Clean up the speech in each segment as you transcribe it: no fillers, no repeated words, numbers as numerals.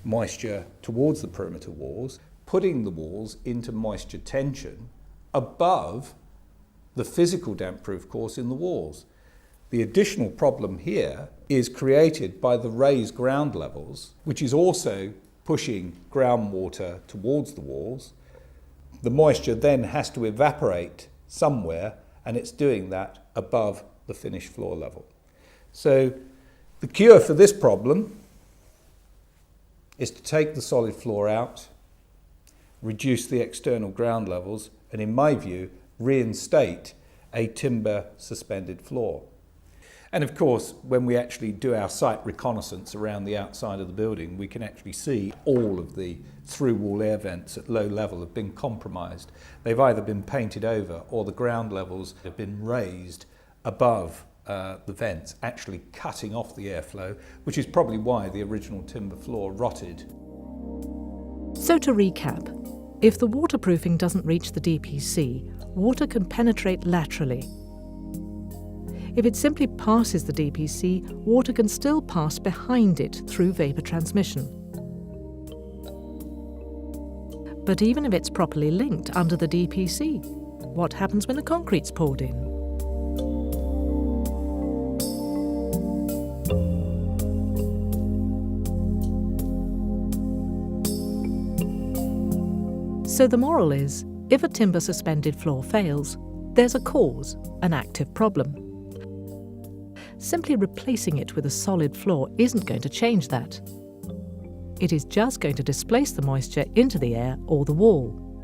moisture towards the perimeter walls, putting the walls into moisture tension above the physical damp-proof course in the walls. The additional problem here is created by the raised ground levels, which is also pushing groundwater towards the walls. The moisture then has to evaporate somewhere, and it's doing that above the finished floor level. So the cure for this problem is to take the solid floor out, reduce the external ground levels, and in my view, reinstate a timber suspended floor. And of course, when we actually do our site reconnaissance around the outside of the building, we can actually see all of the through-wall air vents at low level have been compromised. They've either been painted over or the ground levels have been raised above the vents, actually cutting off the airflow, which is probably why the original timber floor rotted. So to recap, if the waterproofing doesn't reach the DPC, water can penetrate laterally. If it simply passes the DPC, water can still pass behind it through vapour transmission. But even if it's properly linked under the DPC, what happens when the concrete's poured in? So the moral is, if a timber suspended floor fails, there's a cause, an active problem. Simply replacing it with a solid floor isn't going to change that. It is just going to displace the moisture into the air or the wall.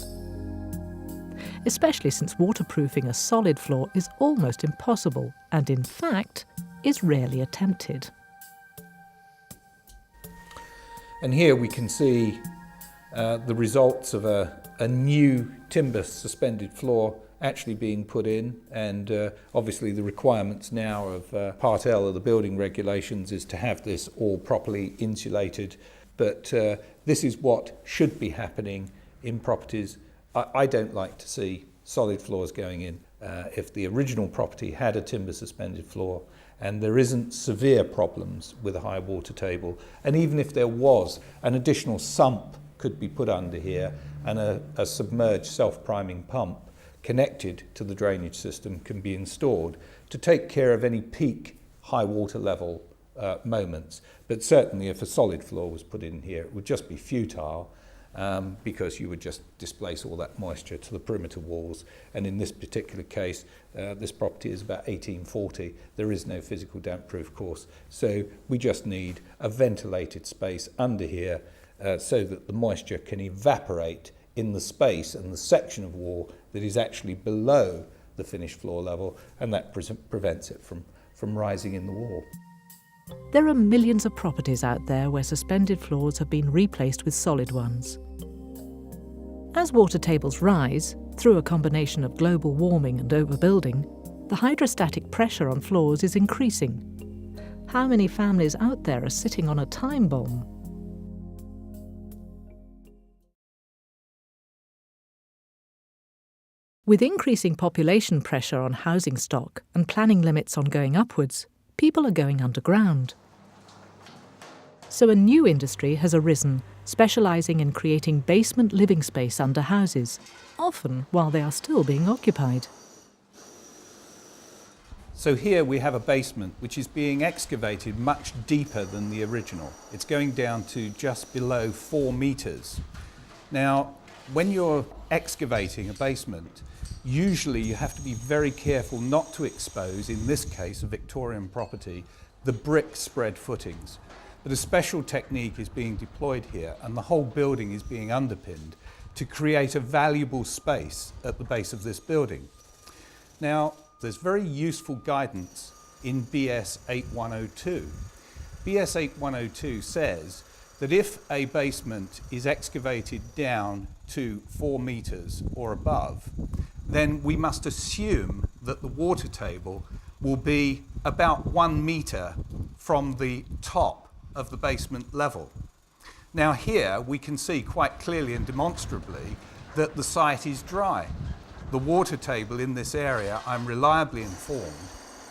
Especially since waterproofing a solid floor is almost impossible and, in fact, is rarely attempted. And here we can see the results of a new timber suspended floor actually being put in, and obviously the requirements now of Part L of the building regulations is to have this all properly insulated, but this is what should be happening in properties. I don't like to see solid floors going in. If the original property had a timber suspended floor and there isn't severe problems with a high water table, and even if there was, an additional sump could be put under here, and a submerged self-priming pump connected to the drainage system can be installed to take care of any peak high water level moments. But certainly if a solid floor was put in here, it would just be futile because you would just displace all that moisture to the perimeter walls. And in this particular case, this property is about 1840. There is no physical damp-proof course. So we just need a ventilated space under here so that the moisture can evaporate in the space and the section of wall that is actually below the finished floor level, and that prevents it from rising in the wall. There are millions of properties out there where suspended floors have been replaced with solid ones. As water tables rise, through a combination of global warming and overbuilding, the hydrostatic pressure on floors is increasing. How many families out there are sitting on a time bomb? With increasing population pressure on housing stock and planning limits on going upwards, people are going underground. So a new industry has arisen, specialising in creating basement living space under houses, often while they are still being occupied. So here we have a basement which is being excavated much deeper than the original. It's going down to just below 4 metres. Now, when you're excavating a basement, usually you have to be very careful not to expose, in this case a Victorian property, the brick spread footings. But a special technique is being deployed here, and the whole building is being underpinned to create a valuable space at the base of this building. Now, there's very useful guidance in BS 8102. BS 8102 says that if a basement is excavated down to 4 metres or above, then we must assume that the water table will be about 1 metre from the top of the basement level. Now here we can see quite clearly and demonstrably that the site is dry. The water table in this area, I'm reliably informed,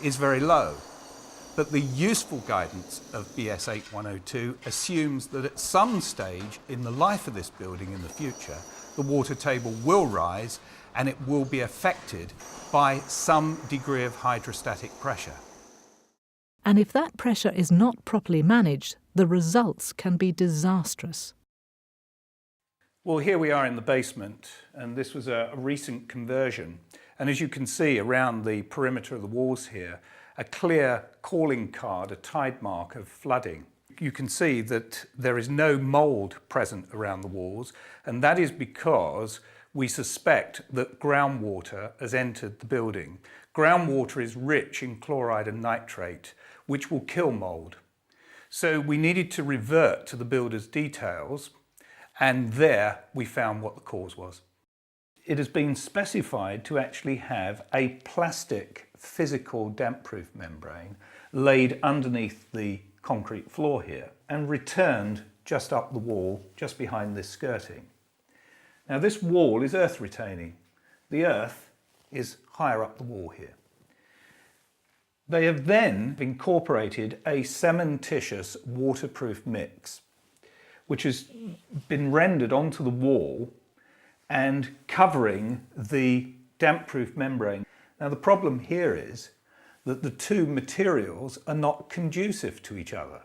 is very low. But the useful guidance of BS 8102 assumes that at some stage in the life of this building in the future, the water table will rise and it will be affected by some degree of hydrostatic pressure. And if that pressure is not properly managed, the results can be disastrous. Well, here we are in the basement, and this was a recent conversion. And as you can see around the perimeter of the walls here, a clear calling card, a tide mark of flooding. You can see that there is no mould present around the walls, and that is because we suspect that groundwater has entered the building. Groundwater is rich in chloride and nitrate, which will kill mould. So we needed to revert to the builder's details, and there we found what the cause was. It has been specified to actually have a plastic physical damp-proof membrane laid underneath the concrete floor here and returned just up the wall, just behind this skirting. Now this wall is earth retaining. The earth is higher up the wall here. They have then incorporated a cementitious waterproof mix, which has been rendered onto the wall and covering the damp-proof membrane. Now the problem here is that the two materials are not conducive to each other.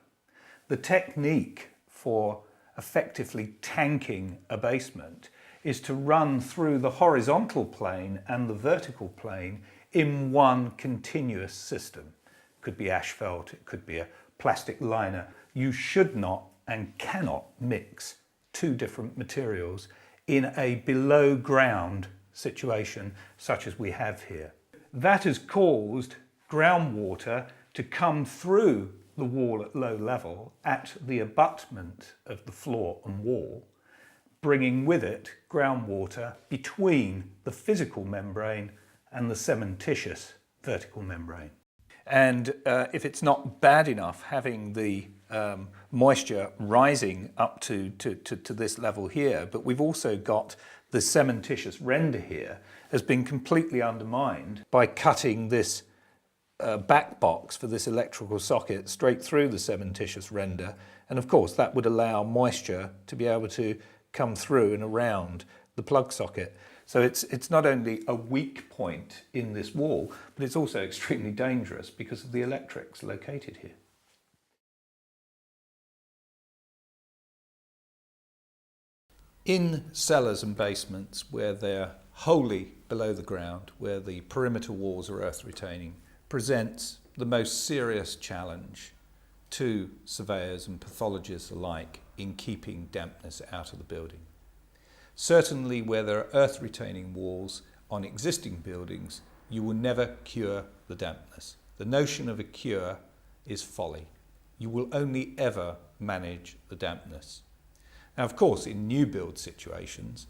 The technique for effectively tanking a basement is to run through the horizontal plane and the vertical plane in one continuous system. It could be asphalt, it could be a plastic liner. You should not and cannot mix two different materials in a below ground situation such as we have here. That has caused groundwater to come through the wall at low level at the abutment of the floor and wall, bringing with it groundwater between the physical membrane and the cementitious vertical membrane. And if it's not bad enough having the moisture rising up to this level here, but we've also got the cementitious render here has been completely undermined by cutting this back box for this electrical socket straight through the cementitious render. And of course that would allow moisture to be able to come through and around the plug socket. So it's not only a weak point in this wall, but it's also extremely dangerous because of the electrics located here. In cellars and basements where they're wholly below the ground, where the perimeter walls are earth retaining, presents the most serious challenge to surveyors and pathologists alike in keeping dampness out of the building. Certainly where there are earth retaining walls on existing buildings, you will never cure the dampness. The notion of a cure is folly. You will only ever manage the dampness. Now, of course, in new build situations,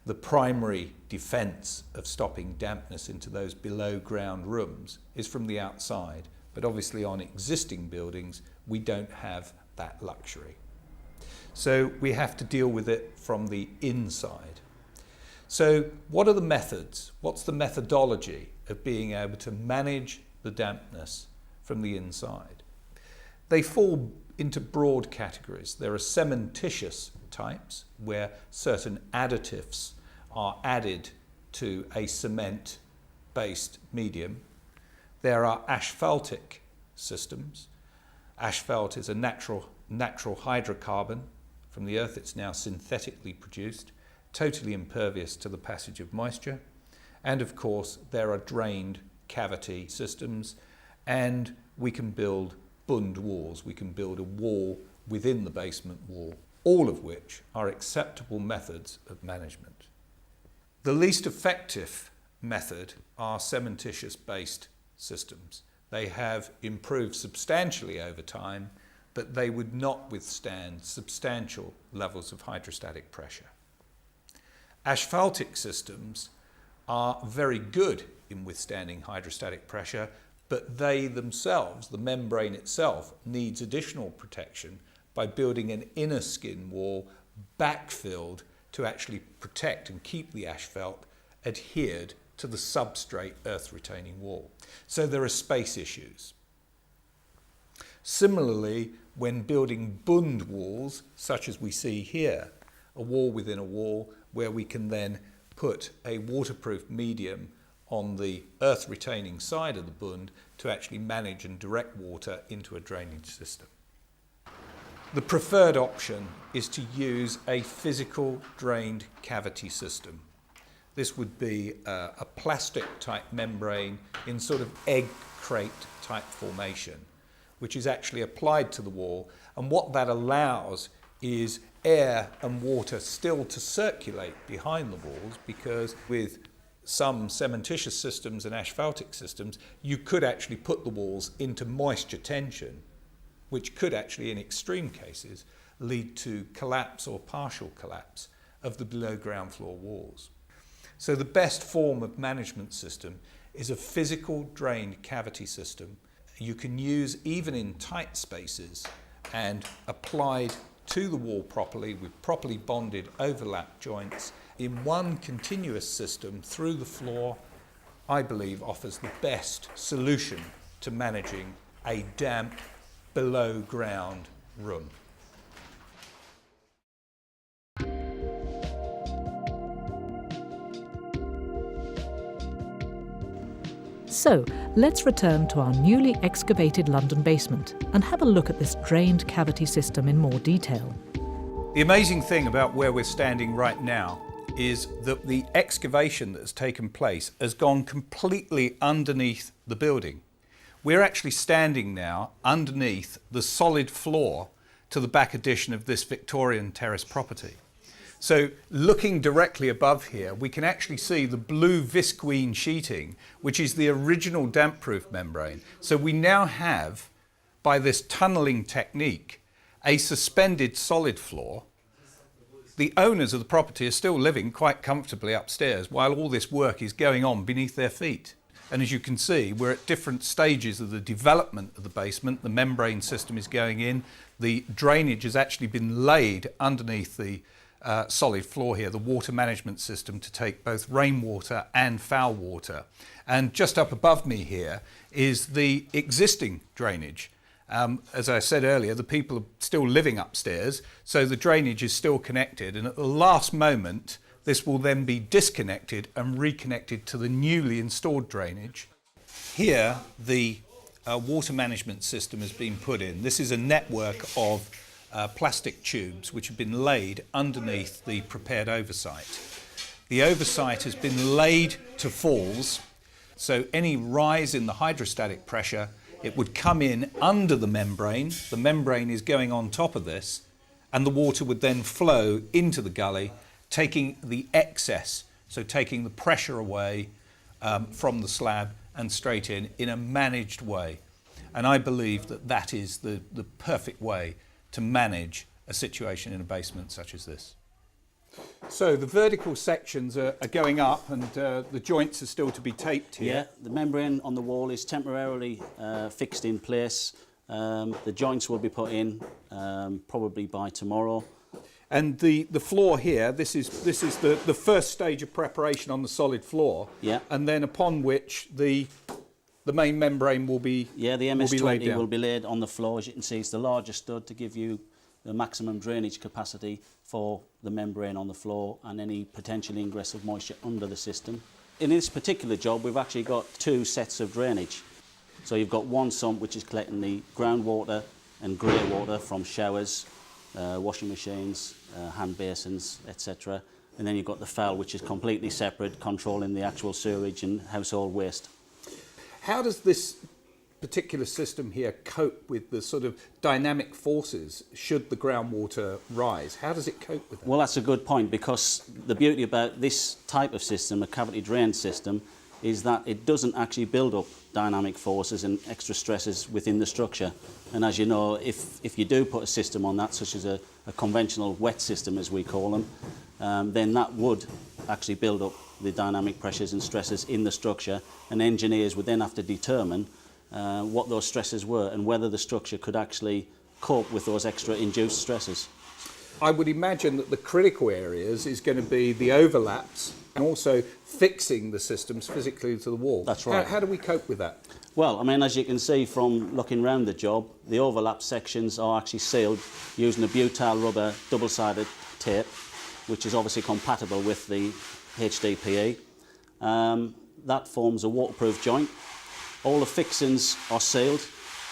the primary defence of stopping dampness into those below ground rooms is from the outside. But obviously on existing buildings, we don't have that luxury. So we have to deal with it from the inside. So what are the methods? What's the methodology of being able to manage the dampness from the inside? They fall into broad categories. There are cementitious types where certain additives are added to a cement-based medium. There are asphaltic systems. Asphalt is a natural hydrocarbon from the earth. It's now synthetically produced, totally impervious to the passage of moisture. And of course, there are drained cavity systems, and we can build bund walls. We can build a wall within the basement wall, all of which are acceptable methods of management. The least effective method are cementitious-based systems. They have improved substantially over time, but they would not withstand substantial levels of hydrostatic pressure. Asphaltic systems are very good in withstanding hydrostatic pressure, but they themselves, the membrane itself, needs additional protection by building an inner skin wall backfilled to actually protect and keep the asphalt adhered to the substrate earth retaining wall. So there are space issues. Similarly, when building bund walls, such as we see here, a wall within a wall, where we can then put a waterproof medium on the earth retaining side of the bund to actually manage and direct water into a drainage system. The preferred option is to use a physical drained cavity system. This would be a plastic type membrane in sort of egg crate type formation, which is actually applied to the wall, and what that allows is air and water still to circulate behind the walls, because with some cementitious systems and asphaltic systems, you could actually put the walls into moisture tension, which could actually, in extreme cases, lead to collapse or partial collapse of the below ground floor walls. So the best form of management system is a physical drained cavity system. You can use even in tight spaces and applied to the wall properly with properly bonded overlap joints in one continuous system through the floor, I believe offers the best solution to managing a damp below ground room. So, let's return to our newly excavated London basement and have a look at this drained cavity system in more detail. The amazing thing about where we're standing right now is that the excavation that has taken place has gone completely underneath the building. We're actually standing now underneath the solid floor to the back addition of this Victorian terrace property. So looking directly above here, we can actually see the blue visqueen sheeting, which is the original damp-proof membrane. So we now have, by this tunnelling technique, a suspended solid floor. The owners of the property are still living quite comfortably upstairs while all this work is going on beneath their feet. And as you can see, we're at different stages of the development of the basement. The membrane system is going in. The drainage has actually been laid underneath the solid floor here, the water management system to take both rainwater and foul water. And just up above me here is the existing drainage. As I said earlier, the people are still living upstairs, so the drainage is still connected, and at the last moment this will then be disconnected and reconnected to the newly installed drainage. Here the water management system has been put in. This is a network of plastic tubes which have been laid underneath the prepared oversight. The oversight has been laid to falls, so any rise in the hydrostatic pressure, it would come in under the membrane. The membrane is going on top of this, and the water would then flow into the gully, taking the excess, so taking the pressure away from the slab and straight in a managed way. And I believe that that is the perfect way to manage a situation in a basement such as this. So the vertical sections are going up, and the joints are still to be taped here. Yeah, the membrane on the wall is temporarily fixed in place. The joints will be put in probably by tomorrow. And the floor here, this is the first stage of preparation on the solid floor. Yeah. And then upon which the main membrane will be the MS-20 will be laid on the floor. As you can see, it's the largest stud to give you the maximum drainage capacity for the membrane on the floor and any potential ingress of moisture under the system. In this particular job, we've actually got two sets of drainage. So you've got one sump which is collecting the groundwater and grey water from showers, washing machines, hand basins, etc. And then you've got the foul, which is completely separate, controlling the actual sewerage and household waste. How does this particular system here cope with the sort of dynamic forces should the groundwater rise? How does it cope with that? Well, that's a good point, because the beauty about this type of system, a cavity drain system, is that it doesn't actually build up dynamic forces and extra stresses within the structure. And as you know, if you do put a system on that, such as a conventional wet system as we call them, then that would actually build up the dynamic pressures and stresses in the structure, and engineers would then have to determine what those stresses were and whether the structure could actually cope with those extra induced stresses. I would imagine that the critical areas is going to be the overlaps and also fixing the systems physically to the wall. That's right. How do we cope with that? Well, I mean, as you can see from looking around the job, the overlap sections are actually sealed using a butyl rubber double-sided tape, which is obviously compatible with the HDPE. That forms a waterproof joint. All the fixings are sealed.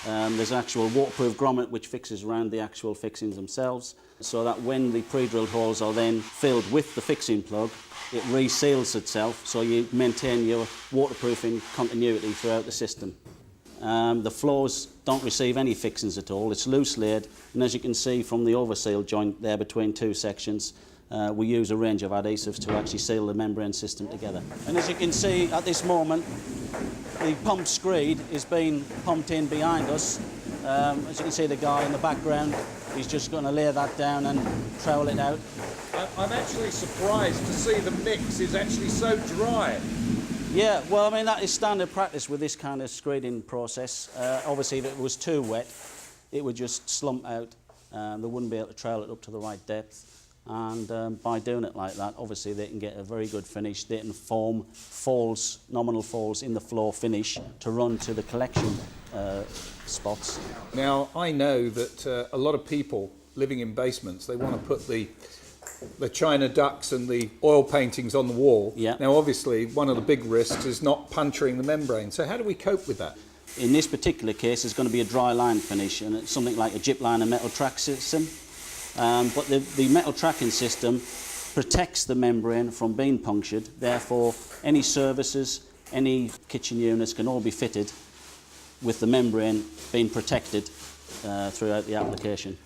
There's an actual waterproof grommet which fixes around the actual fixings themselves, so that when the pre-drilled holes are then filled with the fixing plug, it reseals itself, so you maintain your waterproofing continuity throughout the system. The floors don't receive any fixings at all. It's loose laid, and as you can see from the overseal joint there between two sections, we use a range of adhesives to actually seal the membrane system together. And as you can see at this moment, the pump screed is being pumped in behind us. As you can see, the guy in the background, he's just going to lay that down and trowel it out. I'm actually surprised to see the mix is actually so dry. Yeah, well, I mean, that is standard practice with this kind of screeding process. Obviously, if it was too wet, it would just slump out. They wouldn't be able to trowel it up to the right depth. And by doing it like that, obviously they can get a very good finish. They can form falls, nominal falls in the floor finish to run to the collection spots. Now, I know that a lot of people living in basements, they want to put the china ducks and the oil paintings on the wall. Yeah. Now, obviously, one of the big risks is not puncturing the membrane. So how do we cope with that? In this particular case, it's going to be a dry line finish, and it's something like a gyp line and metal track system. But the metal tracking system protects the membrane from being punctured. Therefore, any services, any kitchen units can all be fitted with the membrane being protected throughout the application.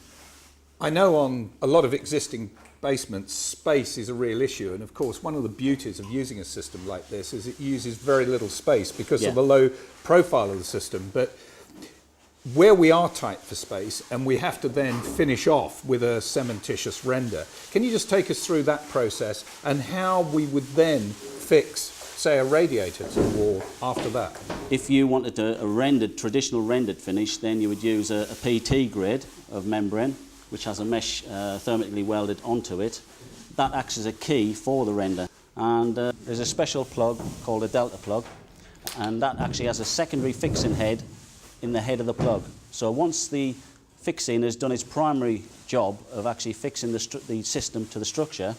I know on a lot of existing basements, space is a real issue. And of course, one of the beauties of using a system like this is it uses very little space because of the low profile of the system. But where we are tight for space and we have to then finish off with a cementitious render, can you just take us through that process and how we would then fix, say, a radiator to the wall after that? If you wanted a traditional rendered finish, then you would use a PT grade of membrane, which has a mesh thermically welded onto it. That acts as a key for the render. And there's a special plug called a delta plug, and that actually has a secondary fixing head in the head of the plug. So once the fixing has done its primary job of actually fixing the system to the structure,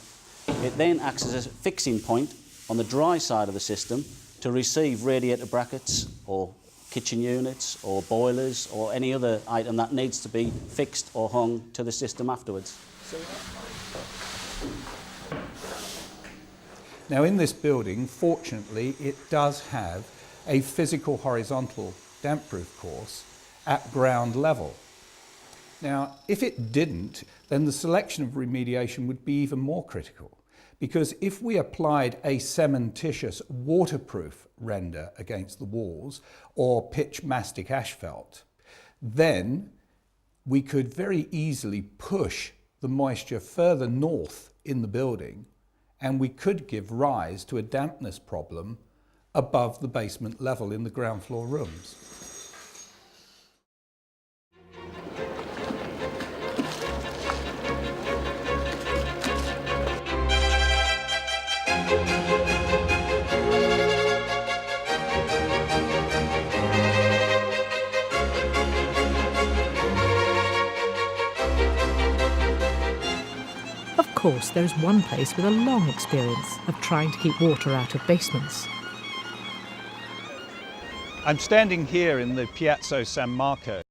it then acts as a fixing point on the dry side of the system to receive radiator brackets or kitchen units or boilers or any other item that needs to be fixed or hung to the system afterwards. Now, in this building, fortunately, it does have a physical horizontal damp-proof course at ground level. Now, if it didn't, then the selection of remediation would be even more critical, because if we applied a cementitious waterproof render against the walls or pitch mastic asphalt, then we could very easily push the moisture further north in the building, and we could give rise to a dampness problem above the basement level in the ground floor rooms. Of course, there is one place with a long experience of trying to keep water out of basements. I'm standing here in the Piazza San Marco,